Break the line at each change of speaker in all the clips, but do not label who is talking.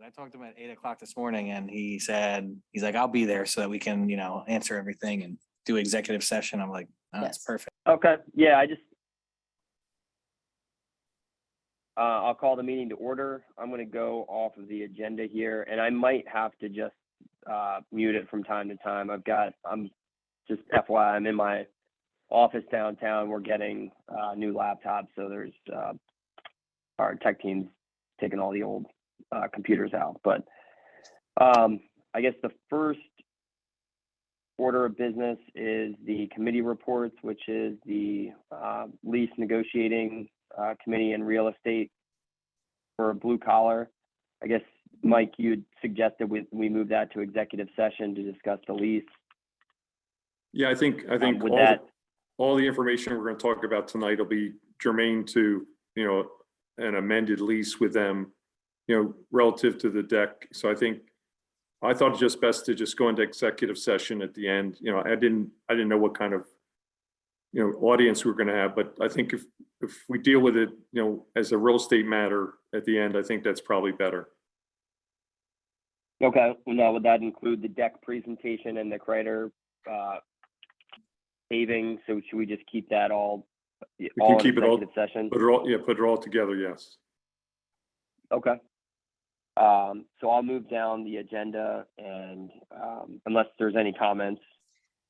I talked to him at 8 o'clock this morning and he said, he's like, I'll be there so that we can, answer everything and do executive session. I'm like, oh, that's
Yes.
perfect.
Okay, yeah, I'll call the meeting to order. I'm gonna go off of the agenda here, and I might have to just mute it from time to time. I'm just FYI, I'm in my office downtown. We're getting new laptops, so there's our tech team's taking all the old computers out. But I guess the first order of business is the committee reports, which is the lease negotiating committee and real estate for blue collar. I guess, Mike, you'd suggested we move that to executive session to discuss the lease.
Yeah, I think all the information we're going to talk about tonight will be germane to, an amended lease with them, relative to the deck. So I thought it's just best to just go into executive session at the end. I didn't know what kind of, audience we're going to have, but I think if we deal with it, as a real estate matter at the end, I think that's probably better.
Okay, now would that include the deck presentation and the Kreider paving? So should we just keep that all
We can keep it all,
session?
put it all together, yes.
Okay. So I'll move down the agenda, and unless there's any comments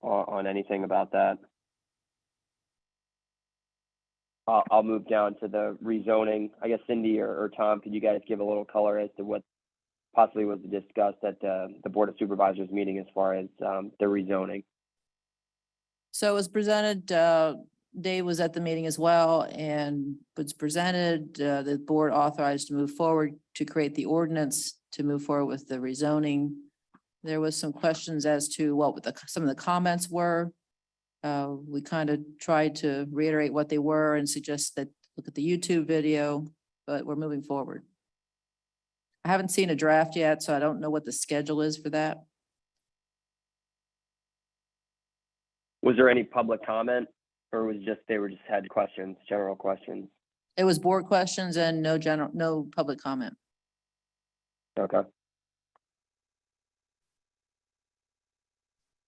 on anything about that, I'll move down to the rezoning. I guess Cindy or Tom, could you guys give a little color as to what possibly was discussed at the Board of Supervisors meeting as far as the rezoning?
So it was presented, Dave was at the meeting as well, and was presented, the board authorized to move forward to create the ordinance to move forward with the rezoning. There was some questions as to what some of the comments were. We kind of tried to reiterate what they were and suggest that look at the YouTube video, but we're moving forward. I haven't seen a draft yet, so I don't know what the schedule is for that.
Was there any public comment, or was they just had questions, general questions?
It was board questions and no public comment.
Okay.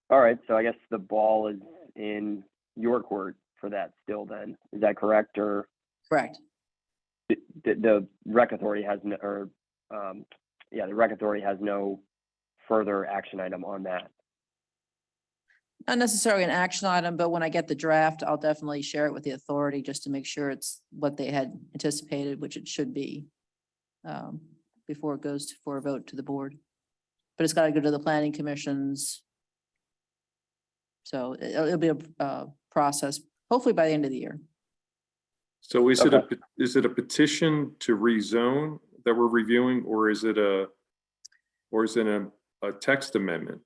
All right, so I guess the ball is in your court for that still then. Is that correct? Or
Correct.
the rec authority has no, the rec authority has no further action item on that.
Not necessarily an action item, but when I get the draft, I'll definitely share it with the authority just to make sure it's what they had anticipated, which it should be, before it goes for a vote to the board. But it's got to go to the planning commissions. So it'll be a process, hopefully by the end of the year.
So is it a petition to rezone that we're reviewing, or is it a text amendment?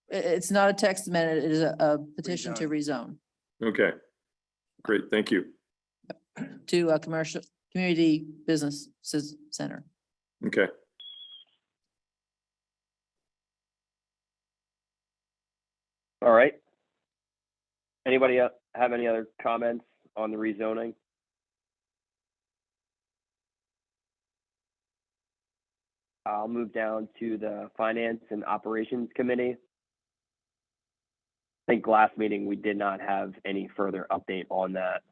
It's not a text amendment, it is a petition to rezone
Okay, great, thank you.
to a community business center.
Okay.
All right. Anybody have any other comments on the rezoning? I'll move down to the Finance and Operations Committee. I think last meeting we did not have any further update on that,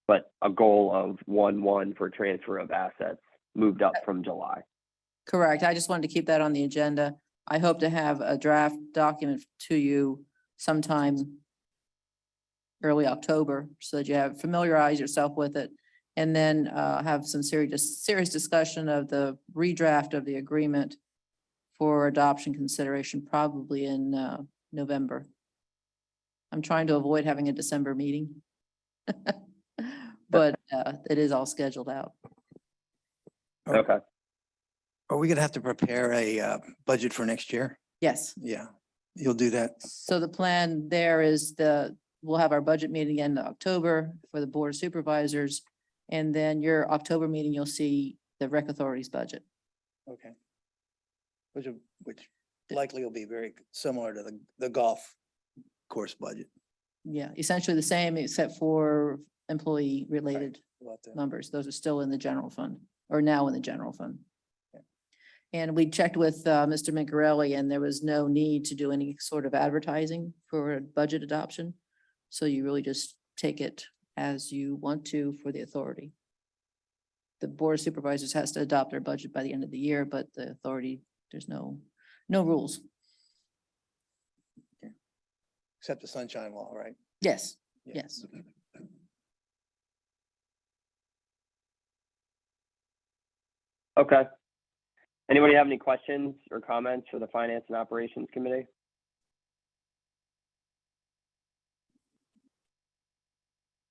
but a goal of 1/1 for transfer of assets moved up from July.
Correct. I just wanted to keep that on the agenda. I hope to have a draft document to you sometime early October so that you familiarize yourself with it, and then have some serious discussion of the redraft of the agreement for adoption consideration probably in November. I'm trying to avoid having a December meeting. But it is all scheduled out.
Okay.
Are we gonna have to prepare a budget for next year?
Yes.
Yeah, you'll do that.
So the plan there is we'll have our budget meeting in October for the Board of Supervisors. And then your October meeting, you'll see the rec authority's budget.
Okay. Which likely will be very similar to the golf course budget.
Yeah, essentially the same except for employee related
About that.
numbers. Those are still in the general fund. or now in the general fund. And we checked with Mr. Mincarelli, and there was no need to do any sort of advertising for a budget adoption. So you really just take it as you want to for the authority. The Board of Supervisors has to adopt their budget by the end of the year, but the authority, there's no rules.
Except the sunshine law, right?
Yes,
Yeah.
yes.
Okay. Anybody have any questions or comments for the Finance and Operations Committee?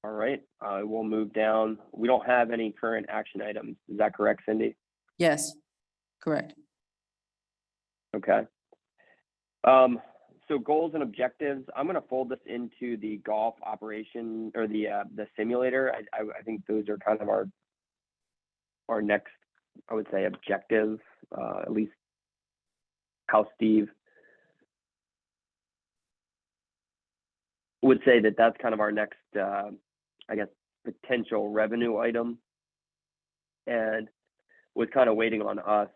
All right, I will move down. We don't have any current action items. Is that correct, Cindy?
Yes, correct.
Okay. So goals and objectives, I'm going to fold this into the golf operation or the simulator. I think those are kind of our next, I would say, objective, at least how Steve would say that that's kind of our next, I guess, potential revenue item, and was kind of waiting on us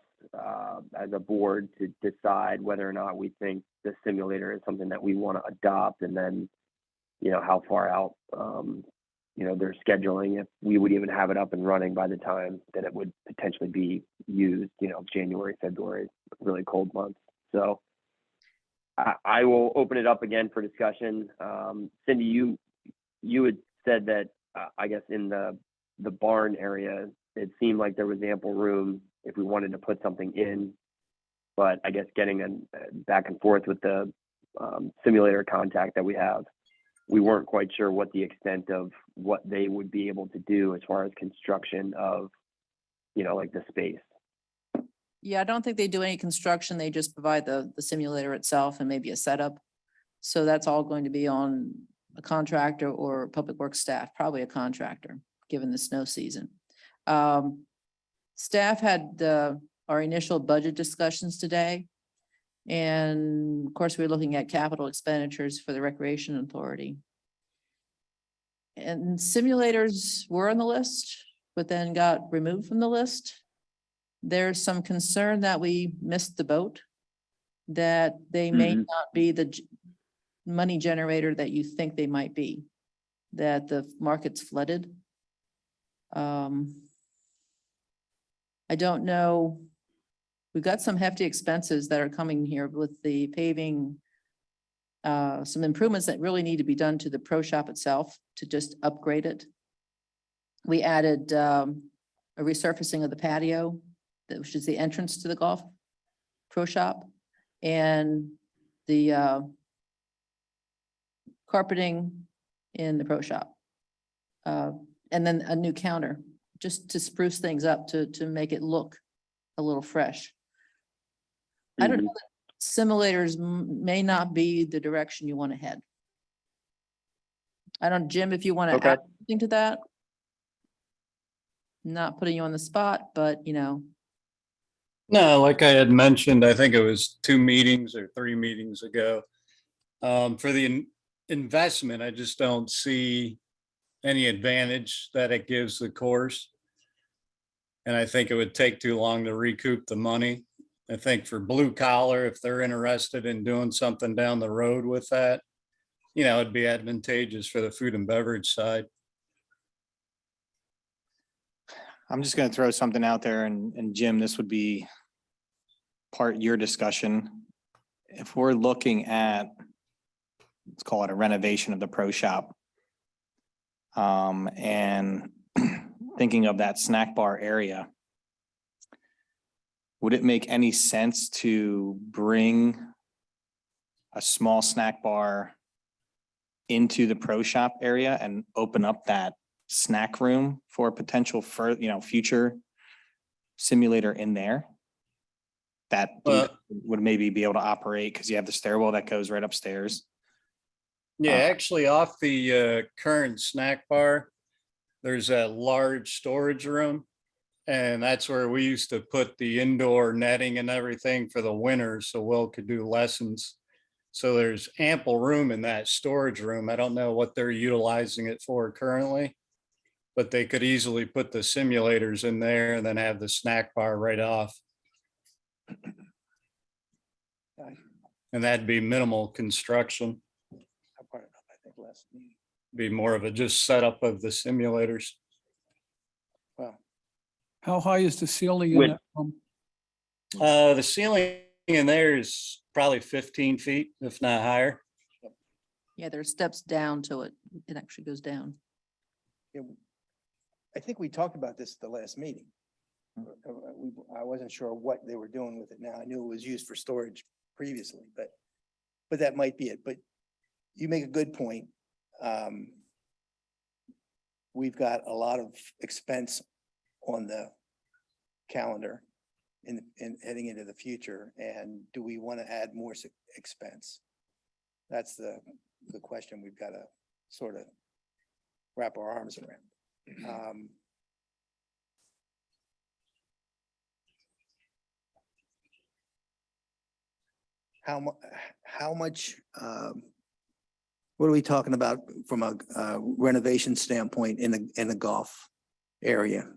as a board to decide whether or not we think the simulator is something that we want to adopt, and then, you know, how far out, you know, they're scheduling, if we would even have it up and running by the time that it would potentially be used, you know, January, February, really cold months. So I will open it up again for discussion. Cindy, you had said that, I guess in the barn area, it seemed like there was ample room if we wanted to put something in, but I guess getting a back and forth with the simulator contact that we have, we weren't quite sure what the extent of what they would be able to do as far as construction of, you know, like the space.
Yeah, I don't think they do any construction. They just provide the simulator itself and maybe a setup. So that's all going to be on a contractor or public works staff, probably a contractor, given the snow season. Staff had our initial budget discussions today. And of course, we're looking at capital expenditures for the Recreation Authority. And simulators were on the list, but then got removed from the list. There's some concern that we missed the boat, that they may not be the money generator that you think they might be, that the market's flooded. I don't know. We've got some hefty expenses that are coming here with the paving, some improvements that really need to be done to the pro shop itself to just upgrade it. We added a resurfacing of the patio, which is the entrance to the golf pro shop, and the carpeting in the pro shop. And then a new counter, just to spruce things up, to make it look a little fresh. I don't know, that simulators may not be the direction you want to head. I don't, Jim, if you want to
Okay.
add something to that. Not putting you on the spot, but you know.
No, like I had mentioned, I think it was 2 meetings or 3 meetings ago. For the investment, I just don't see any advantage that it gives the course. And I think it would take too long to recoup the money. I think for blue collar, if they're interested in doing something down the road with that, you know, it'd be advantageous for the food and beverage side.
I'm just gonna throw something out there, and Jim, this would be part your discussion. If we're looking at, let's call it a renovation of the pro shop, and thinking of that snack bar area, would it make any sense to bring a small snack bar into the pro shop area and open up that snack room for potential future simulator in there? That would maybe be able to operate, because you have the stairwell that goes right upstairs.
Yeah, actually off the current snack bar, there's a large storage room. And that's where we used to put the indoor netting and everything for the winter, so Will could do lessons. So there's ample room in that storage room. I don't know what they're utilizing it for currently, but they could easily put the simulators in there and then have the snack bar right off. And that'd be minimal construction,
I brought it up, I think, last meeting.
be more of a just setup of the simulators.
Well,
How high is the ceiling in
With-
that room?
The ceiling in there is probably 15 feet, if not higher.
Yeah, there's steps down to it. It actually goes down.
yeah, I think we talked about this at the last meeting. I wasn't sure what they were doing with it now. I knew it was used for storage previously, but that might be it. But you make a good point. We've got a lot of expense on the calendar in heading into the future. And do we want to add more expense? That's the question we've got to sort of wrap our arms around. How much, what are we talking about from a renovation standpoint in the golf area?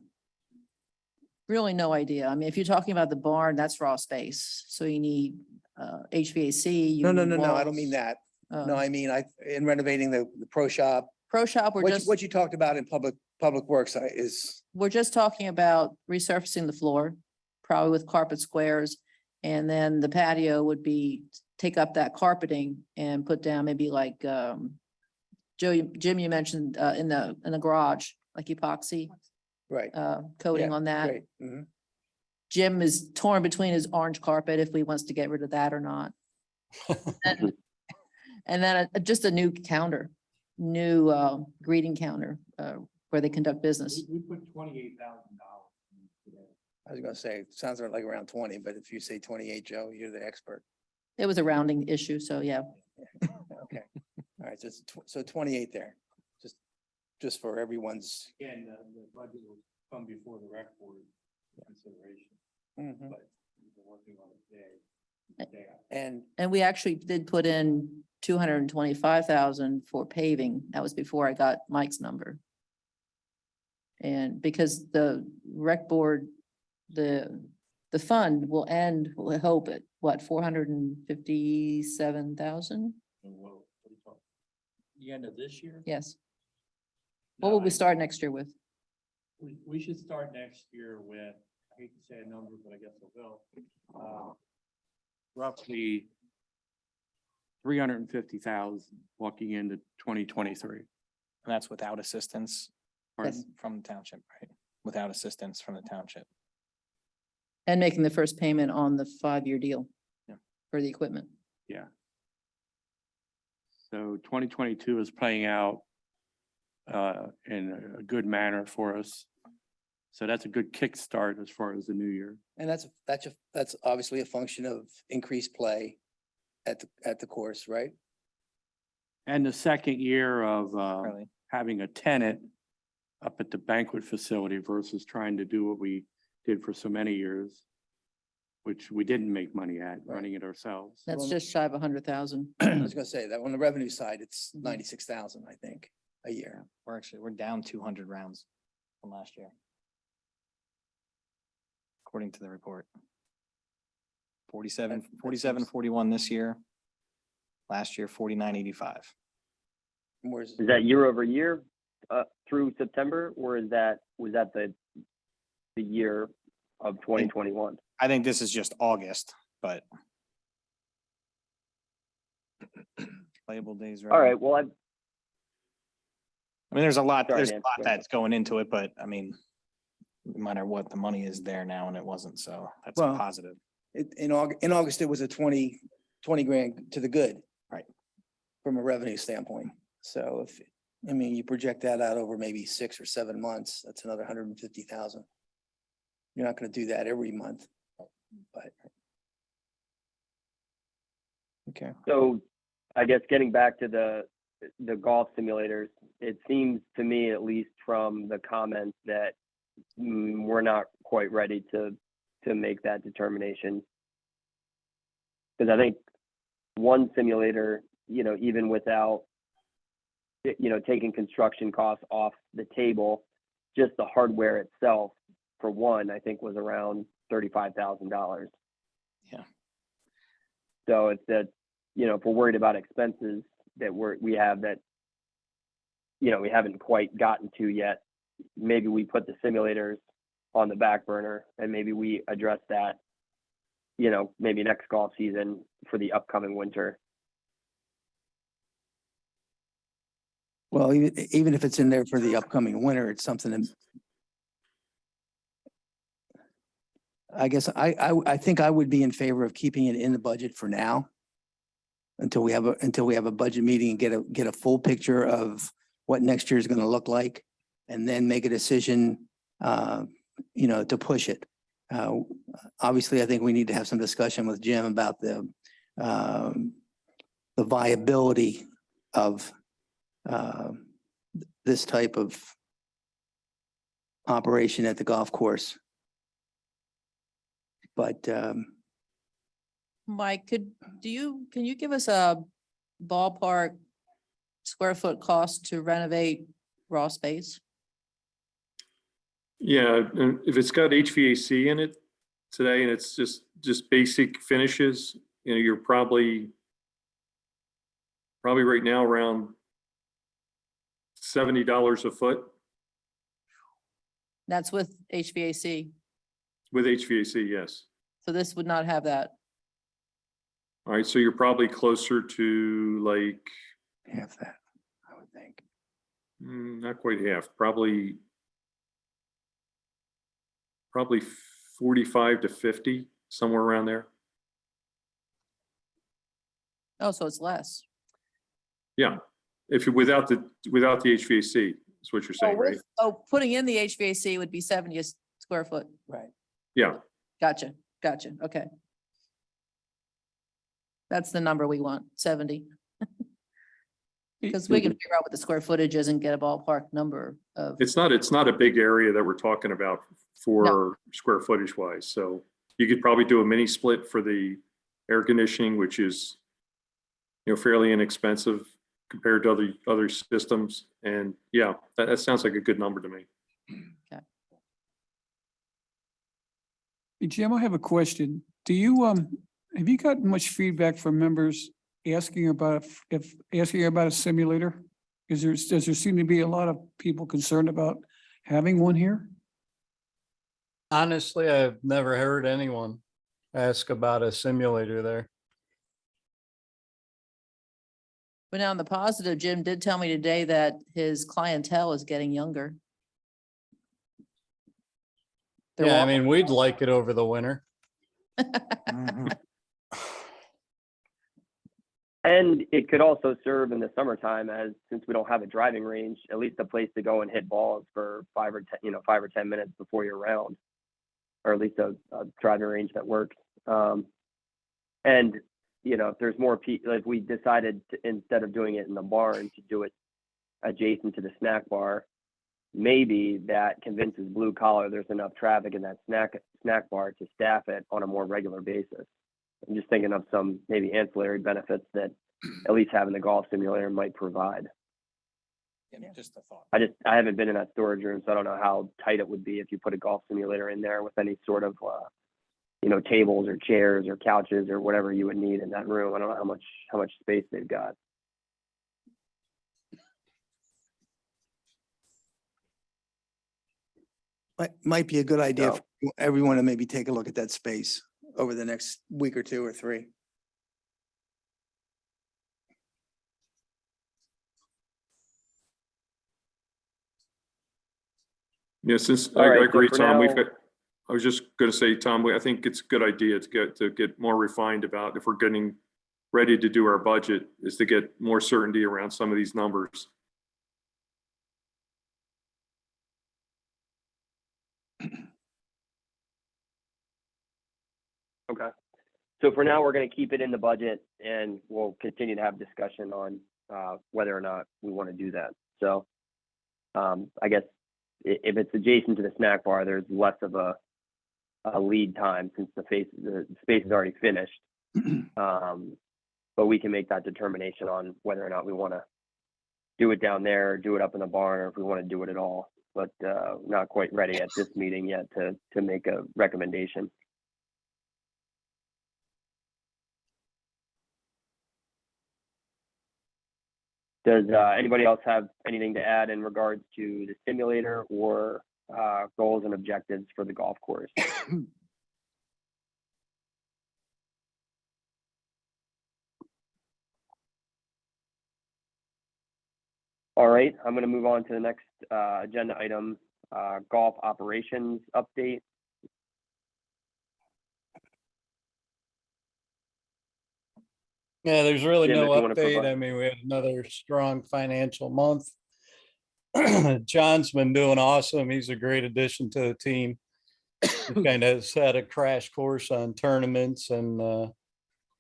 Really no idea. I mean, if you're talking about the barn, that's raw space. So you need HVAC. you
No,
need
I don't
walls.
mean that.
Oh.
No, I mean, in renovating the pro shop,
Pro shop,
what you talked about in public works is,
we're just talking about resurfacing the floor, probably with carpet squares. And then the patio would be, take up that carpeting and put down maybe like, Jim, you mentioned, in the garage, like epoxy,
right.
coating
Yeah,
on that.
Great. Mhm.
Jim is torn between his orange carpet, if he wants to get rid of that or not. And then just a new counter, new greeting counter, where they conduct business.
We put $28,000.
I was gonna say, it sounds like around 20, but if you say 28, Joe, you're the expert.
It was a rounding issue, so yeah.
Okay. All right, so 28 there, just for everyone's.
Again, the budget will come before the rec board consideration,
Mhm.
but we're working on it today.
And
And we actually did put in 225,000 for paving. That was before I got Mike's number. And because the rec board, the fund will end, we'll hope at what, 457,000?
The end of this year?
Yes. What will we start next year with?
We should start next year with, I hate to say a number, but I guess I will. Roughly 350,000 walking into 2023.
And that's without assistance
Yes.
from the township, right? Without assistance from the township.
And making the first payment on the 5-year deal.
Yeah.
For the equipment.
Yeah. So 2022 is playing out in a good manner for us. So that's a good kickstart as far as the new year.
And that's obviously a function of increased play at the course, right?
And the second year of
Really.
having a tenant up at the banquet facility versus trying to do what we did for so many years, which we didn't make money at, running it ourselves.
That's
Well,
just shy of 100,000.
I was gonna say that on the revenue side, it's 96,000, I think, a year.
We're down 200 rounds from last year. According to the report. 4741 this year. Last year, 4985.
Whereas,
Is that year over year through September, or was that the year of 2021?
I think this is just August, but. Playable days.
All right, well,
I mean, there's a lot
Sorry, Dan, go ahead.
that's going into it, but I mean, no matter what, the money is there now and it wasn't, so that's a
Well,
positive.
in August, it was a 20 grand to the good.
Right.
From a revenue standpoint. So you project that out over maybe 6 or 7 months, that's another 150,000. You're not gonna do that every month, but. Okay.
so I guess getting back to the golf simulators, it seems to me, at least from the comments, that we're not quite ready to make that determination. Because I think one simulator, even without, taking construction costs off the table, just the hardware itself for one, I think was around $35,000.
Yeah.
So it's that, you know, if we're worried about expenses that we have that, you know, we haven't quite gotten to yet, maybe we put the simulators on the back burner and maybe we address that, you know, maybe next golf season for the upcoming winter.
Well, even if it's in there for the upcoming winter, it's something that I guess I think I would be in favor of keeping it in the budget for now until we have a budget meeting and get a full picture of what next year is going to look like, and then make a decision, you know, to push it. Obviously, I think we need to have some discussion with Jim about the viability of this type of operation at the golf course. But
Mike, can you give us a ballpark square foot cost to renovate raw space?
Yeah, and if it's got HVAC in it today and it's just basic finishes, you know, you're probably right now around $70 a foot
That's with HVAC.
with HVAC, yes.
So this would not have that.
All right, so you're probably closer to like,
half that, I would think.
not quite half, probably 45 to 50, somewhere around there.
Oh, so it's less.
Yeah, if you without the HVAC, is what you're saying, right?
Putting in the HVAC would be 70 a square foot.
Right.
Yeah,
Gotcha. Okay. That's the number we want, 70. Because we can figure out what the square footage is and get a ballpark number of.
it's not a big area that we're talking about for square footage wise. So you could probably do a mini split for the air conditioning, which is, you know, fairly inexpensive compared to other systems. And yeah, that sounds like a good number to me.
Hey, Jim, I have a question. Do you, have you gotten much feedback from members asking about asking about a simulator? Does there seem to be a lot of people concerned about having one here?
Honestly, I've never heard anyone ask about a simulator there.
But now on the positive, Jim did tell me today that his clientele is getting younger. They're
Yeah, I
walking-
mean, we'd like it over the winter.
And it could also serve in the summertime as, since we don't have a driving range, at least a place to go and hit balls for 5 or 10 minutes before your round, or at least a driving range that works. And, you know, if there's more people, if we decided to, instead of doing it in the barn, to do it adjacent to the snack bar, maybe that convinces blue collar there's enough traffic in that snack bar to staff it on a more regular basis. I'm just thinking of some maybe ancillary benefits that at least having the golf simulator might provide.
Just a thought.
I haven't been in that storage room, so I don't know how tight it would be if you put a golf simulator in there with any sort of, you know, tables or chairs or couches or whatever you would need in that room. I don't know how much space they've got.
Might be a good idea
So-
for everyone to maybe take a look at that space over the next week or 2 or 3.
Yeah, since
All
I
right, so
agree,
for
Tom,
now-
I was just gonna say, Tom, I think it's a good idea to get more refined about if we're getting ready to do our budget, is to get more certainty around some of these numbers.
Okay. So for now, we're going to keep it in the budget and we'll continue to have discussion on whether or not we want to do that. So I guess if it's adjacent to the snack bar, there's less of a lead time since the space is already finished. But we can make that determination on whether or not we want to do it down there, or do it up in the barn, or if we want to do it at all. But not quite ready at this meeting yet to make a recommendation. Does anybody else have anything to add in regards to the simulator or goals and objectives for the golf course? All right, I'm going to move on to the next agenda item, golf operations update.
Yeah, there's really
Jim,
no
if you wanna
update.
provide-
I mean, we had another strong financial month. John's been doing awesome. He's a great addition to the team. He kind of has had a crash course on tournaments and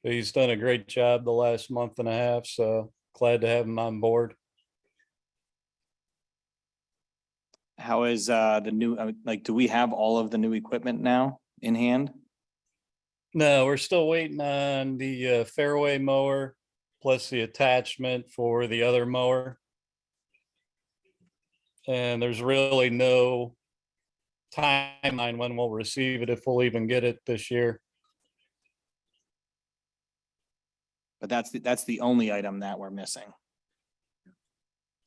he's done a great job the last month and a half, so glad to have him on board.
How is the new, like, do we have all of the new equipment now in hand?
No, we're still waiting on the fairway mower plus the attachment for the other mower. And there's really no timeline when we'll receive it, if we'll even get it this year.
But that's the only item that we're missing.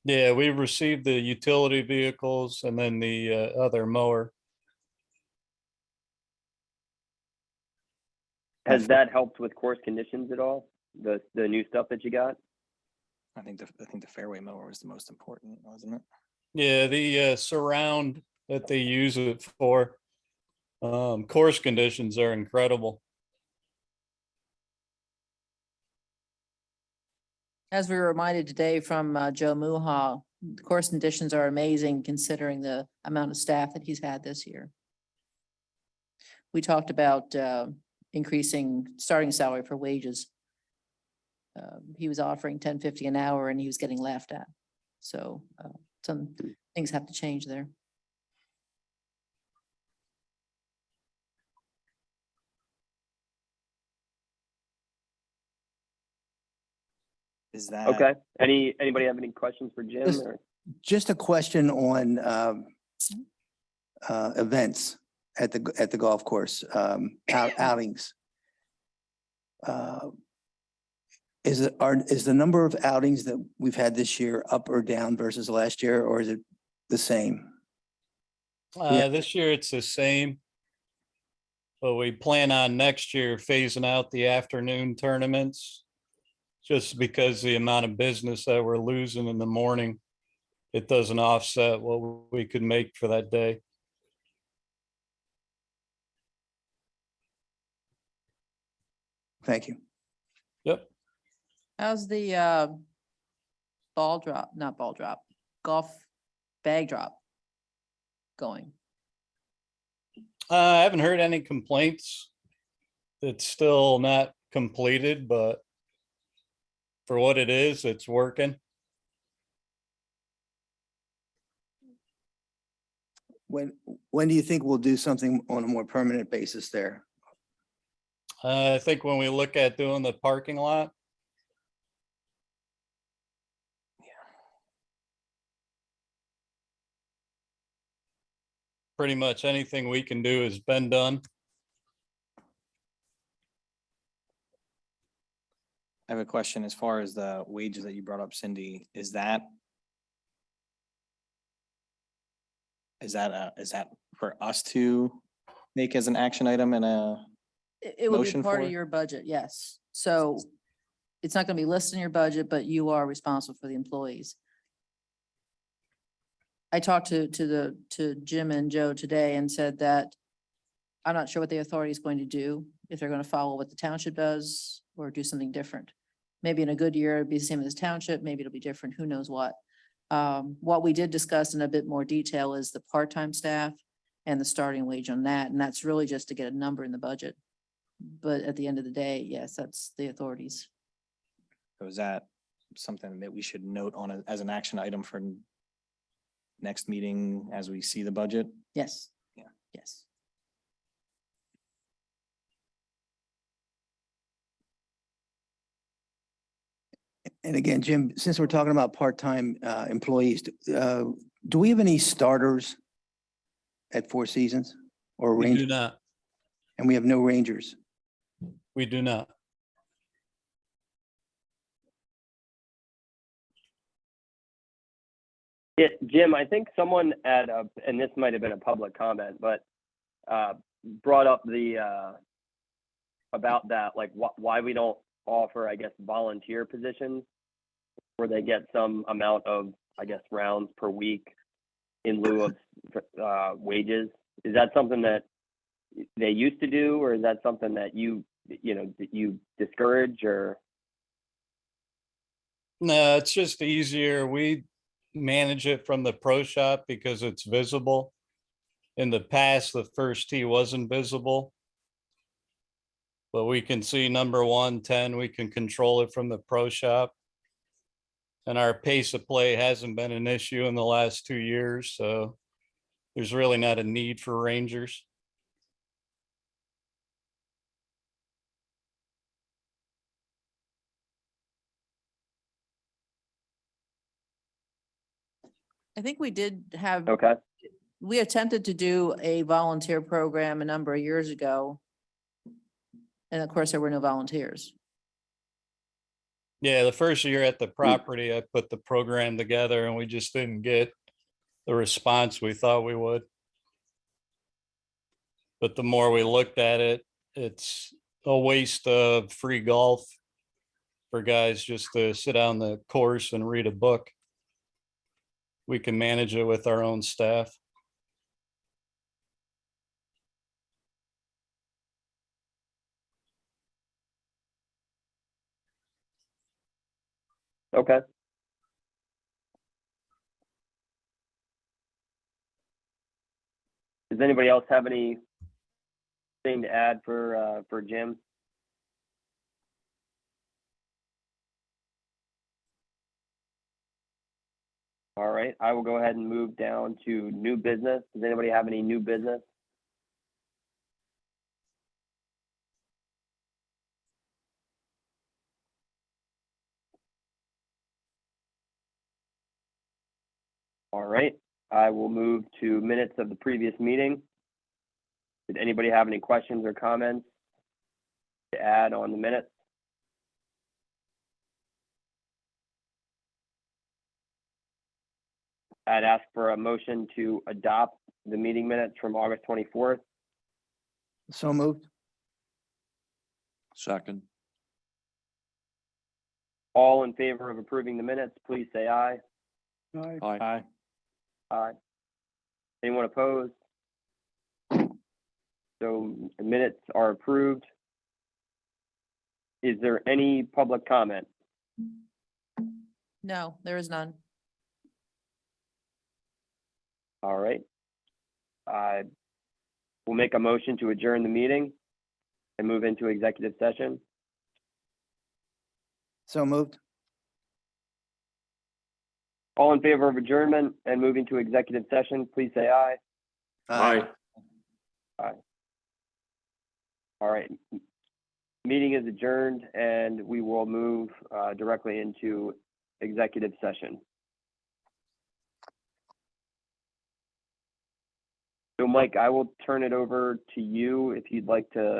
Yeah, we received the utility vehicles and then the other mower.
Has that helped with course conditions at all? The new stuff that you got?
I think the fairway mower was the most important, wasn't it?
Yeah, the surround that they use it for. Course conditions are incredible.
As we were reminded today from Joe Muha, the course conditions are amazing considering the amount of staff that he's had this year. We talked about increasing starting salary for wages. He was offering $10.50 an hour and he was getting laughed at. So some things have to change there.
Is that?
Okay. Anybody have any questions for Jim?
Just-
Or?
Just a question on events at the golf course, outings. Is the number of outings that we've had this year up or down versus last year, or is it the same? Yeah.
This year it's the same. But we plan on next year phasing out the afternoon tournaments. Just because the amount of business that we're losing in the morning, it doesn't offset what we could make for that day.
Thank you.
Yep.
How's the golf bag drop going?
I haven't heard any complaints. It's still not completed, but for what it is, it's working.
When do you think we'll do something on a more permanent basis there?
I think when we look at doing the parking lot. Pretty much anything we can do has been done.
I have a question as far as the wages that you brought up, Cindy. Is that for us to make as an action item in a?
It will be
Motion
part
for
of
it?
your budget, yes. So it's not going to be listed in your budget, but you are responsible for the employees. I talked to Jim and Joe today and said that I'm not sure what the authority is going to do, if they're going to follow what the township does or do something different. Maybe in a good year, it'd be the same as township, maybe it'll be different, who knows what. What we did discuss in a bit more detail is the part-time staff and the starting wage on that, and that's really just to get a number in the budget. But at the end of the day, yes, that's the authorities.
So is that something that we should note on as an action item for next meeting as we see the budget?
Yes.
Yeah.
Yes.
And again, Jim, since we're talking about part-time employees, do we have any starters at Four Seasons or
We do
rangers?
not.
And we have no rangers.
We do not.
Yeah, Jim, I think someone at, and this might have been a public comment, but brought up about that, like why we don't offer, I guess, volunteer positions where they get some amount of, I guess, rounds per week in lieu of wages. Is that something that they used to do, or is that something that that you discourage, or?
No, it's just easier. We manage it from the pro shop because it's visible. In the past, the first tee wasn't visible. But we can see number 110, we can control it from the pro shop. And our pace of play hasn't been an issue in the last 2 years, so there's really not a need for rangers.
I think we did have,
Okay,
we attempted to do a volunteer program a number of years ago. And of course, there were no volunteers.
Yeah, the first year at the property, I put the program together and we just didn't get the response we thought we would. But the more we looked at it, it's a waste of free golf for guys just to sit on the course and read a book. We can manage it with our own staff.
okay. Does anybody else have anything to add for Jim? All right, I will go ahead and move down to new business. Does anybody have any new business? All right, I will move to minutes of the previous meeting. Did anybody have any questions or comments to add on the minutes? I'd ask for a motion to adopt the meeting minutes from August 24th.
So moved.
Second.
All in favor of approving the minutes, please say aye.
Aye.
Aye.
Aye. Anyone opposed? So the minutes are approved. Is there any public comment?
No, there is none.
All right. I will make a motion to adjourn the meeting and move into executive session.
So moved.
All in favor of adjournment and moving to executive session, please say aye.
Aye.
All right. Meeting is adjourned and we will move directly into executive session. So Mike, I will turn it over to you if you'd like to